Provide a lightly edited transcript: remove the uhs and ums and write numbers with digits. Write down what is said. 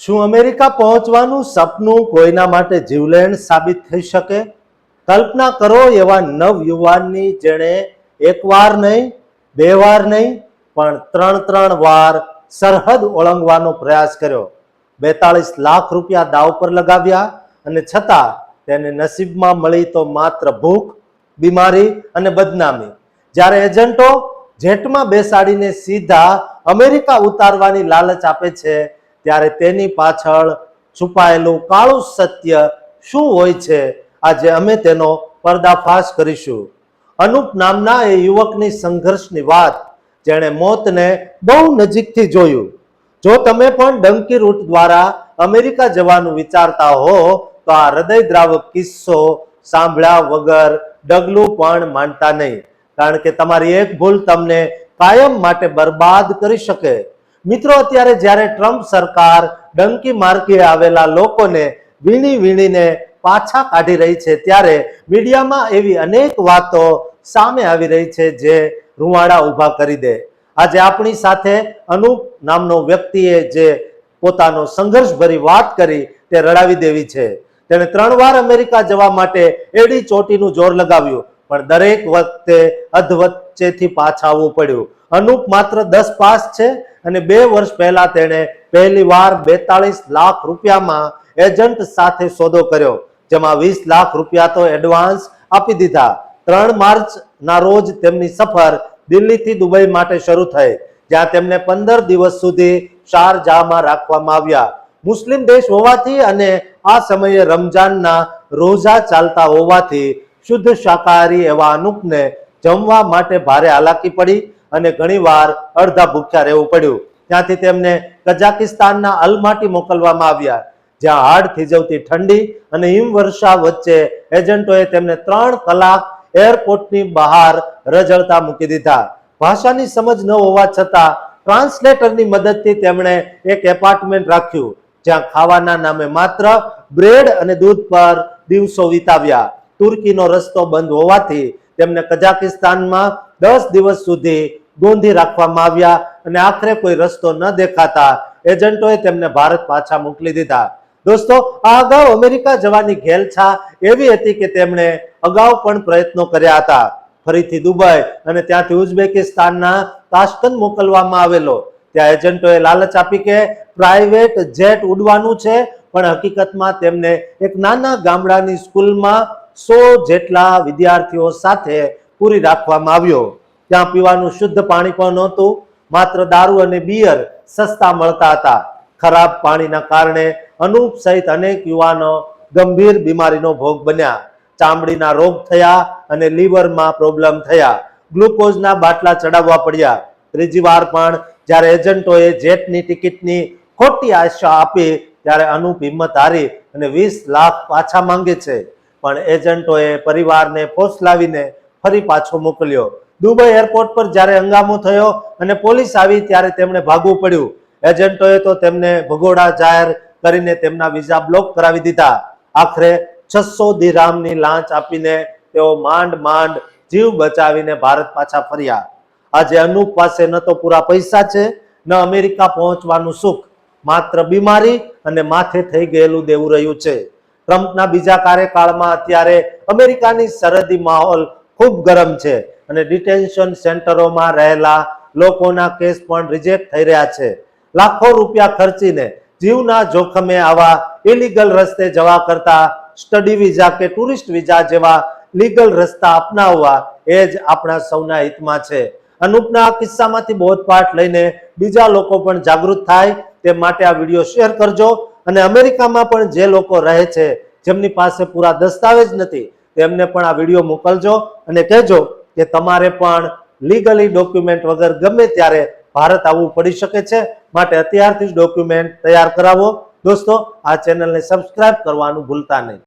શું અમેરિકા પહોંચવાનું સપનું કોઈના માટે જીવલેણ સાબિત થઈ શકે? કલ્પના કરો એવા નવયુવાનની જેણે એકવાર નહીં, બે વાર નહીં, પણ ત્રણ વાર સરહદ ઓળંગવાનો પ્રયાસ કર્યો. 42 લાખ રૂપિયા દાવ પર લગાવ્યા અને છતાં તેને નસીબમાં મળી તો માત્ર ભૂખ, બીમારી અને બદનામી. જ્યારે એજન્ટો જેટમાં બેસાડીને સીધા અમેરિકા ઉતારવાની લાલચ આપે છે, ત્યારે તેની પાછળ છુપાયેલું કાળું સત્ય શું હોય છે, આજે અમે તેનો પર્દાફાશ કરીશું. અનુપ નામના એ યુવકની સંઘર્ષની વાત, જેણે મોતને બહુ નજીકથી જોયું. જો તમે પણ ડંકી રૂટ દ્વારા અમેરિકા જવાનું વિચારતા હો તો આ હૃદયદ્રાવક કિસ્સો સાંભળ્યા વગર ડગલું પણ માંડતા નહીં, કારણ કે તમારી એક ભૂલ તમને કાયમ માટે બરબાદ કરી શકે. મિત્રો, અત્યારે જ્યારે ટ્રમ્પ સરકાર ડંકી માર્ગે આવેલા લોકોને વીણીને પાછા કાઢી રહી છે, ત્યારે મીડિયામાં એવી અનેક વાતો સામે આવી રહી છે જે રૂવાડા ઊભા કરી દે. આજે આપણી સાથે અનુપ નામનો વ્યક્તિએ જે પોતાનો સંઘર્ષભરી વાત કરી તે રડાવી દેવી છે. તેણે 3 વાર અમેરિકા જવા માટે એડી ચોટીનું જોર લગાવ્યું, પણ દરેક વખતે અધવચ્ચેથી પાછા આવવું પડ્યું. અનુપ માત્ર 10 પાસ છે અને 2 વર્ષ પહેલા તેણે પહેલી વાર 42 લાખ રૂપિયામાં એજન્ટ સાથે સોદો કર્યો, જેમાં 20 લાખ રૂપિયા તો એડવાન્સ આપી દીધા. 3 માર્ચના રોજ તેમની સફર દિલ્હીથી દુબઈ માટે શરૂ થઈ, જ્યાં તેમને 15 દિવસ સુધી શારજાહમાં રાખવામાં આવ્યા. મુસ્લિમ દેશ હોવાથી અને આ સમયે રમજાનના રોઝા ચાલતા હોવાથી શુદ્ધ શાકાહારી એવા અનુપને જમવા માટે ભારે હાલાકી પડી અને ઘણીવાર અડધા ભૂખ્યા રહેવું પડ્યું. ત્યાંથી તેમને કઝાકિસ્તાનના અલમાટી મોકલવામાં આવ્યા, જ્યાં હાડ થીજવતી ઠંડી અને હિમવર્ષા વચ્ચે એજન્ટોએ તેમને 3 કલાક એરપોર્ટની બહાર રઝળતા મૂકી દીધા. ભાષાની સમજ ન હોવા છતાં ટ્રાન્સલેટરની મદદથી તેમણે એક એપાર્ટમેન્ટ રાખ્યું, જ્યાં ખાવાના નામે માત્ર બ્રેડ અને દૂધ પર દિવસો વિતાવ્યા. તુર્કીનો રસ્તો બંધ હોવાથી તેમને કઝાકિસ્તાનમાં 10 દિવસ સુધી ગોંધી રાખવામાં આવ્યા અને આખરે કોઈ રસ્તો ન દેખાતા એજન્ટોએ તેમને ભારત પાછા મોકલી દીધા. દોસ્તો, આ અગાઉ અમેરિકા જવાની ઘેલછા એવી હતી કે તેમણે અગાઉ પણ પ્રયત્નો કર્યા હતા. ફરીથી દુબઈ અને ત્યાંથી ઉઝબેકિસ્તાનના તાશ્કંદ મોકલવામાં આવેલો. ત્યાં એજન્ટોએ લાલચ આપી કે પ્રાઇવેટ જેટ ઉડવાનું છે, પણ હકીકતમાં તેમને એક નાના ગામડાની સ્કૂલમાં 100 જેટલા વિદ્યાર્થીઓ સાથે પૂરી રાખવામાં આવ્યો. ત્યાં પીવાનું શુદ્ધ પાણી પણ નહોતું, માત્ર દારૂ અને બિયર સસ્તા મળતા હતા. ખરાબ પાણીના કારણે અનુપ સહિત અનેક યુવાનો ગંભીર બીમારીનો ભોગ બન્યા. ચામડીના રોગ થયા અને લીવરમાં પ્રોબ્લેમ થયા. ગ્લુકોઝના બાટલા ચડાવવા પડ્યા. ત્રીજી વાર પણ જ્યારે એજન્ટોએ જેટની ટિકિટની ખોટી આશા આપી, ત્યારે અનુપ હિંમત હારી અને 20 લાખ પાછા માંગે છે. પણ એજન્ટોએ પરિવારને ફોસલાવીને ફરી પાછો મોકલ્યો. દુબઈ એરપોર્ટ પર જ્યારે હંગામો થયો અને પોલીસ આવી, ત્યારે તેમણે ભાગવું પડ્યું. એજન્ટોએ તો તેમને ભગોડા જાહેર કરીને તેમના વિઝા બ્લોક કરાવી દીધા. આખરે 600 દિરહામની લાંચ આપીને તેઓ માંડ જીવ બચાવીને ભારત પાછા ફર્યા. આજે અનુપ પાસે ન તો પૂરા પૈસા છે, ન અમેરિકા પહોંચવાનું સુખ, માત્ર બીમારી અને માથે થઈ ગયેલું દેવું રહ્યું છે. ટ્રમ્પના બીજા કાર્યકાળમાં અત્યારે અમેરિકાની સરહદી માહોલ ખૂબ ગરમ છે અને ડિટેન્શન સેન્ટરોમાં રહેલા લોકોના કેસ પણ રિજેક્ટ થઈ રહ્યા છે. લાખો રૂપિયા ખર્ચીને જીવના જોખમે આવા ઇલીગલ રસ્તે જવા કરતા સ્ટડી વિઝા કે ટુરિસ્ટ વિઝા જેવા લીગલ રસ્તા અપનાવવા એ જ આપણા સૌના હિતમાં છે. અનુપના આ કિસ્સામાંથી બોધપાઠ લઈને બીજા લોકો પણ જાગૃત થાય તે માટે આ વિડીયો શેર કરજો. અને અમેરિકામાં પણ જે લોકો રહે છે, જેમની પાસે પૂરા દસ્તાવેજ નથી, તેમને પણ આ વિડીયો મોકલજો અને કહેજો કે તમારે પણ લીગલી ડોક્યુમેન્ટ વગર ગમે ત્યારે ભારત આવવું પડી શકે છે, માટે અત્યારથી જ ડોક્યુમેન્ટ તૈયાર કરાવો. દોસ્તો, આ ચેનલને સબસ્ક્રાઇબ કરવાનું ભૂલતા નહીં.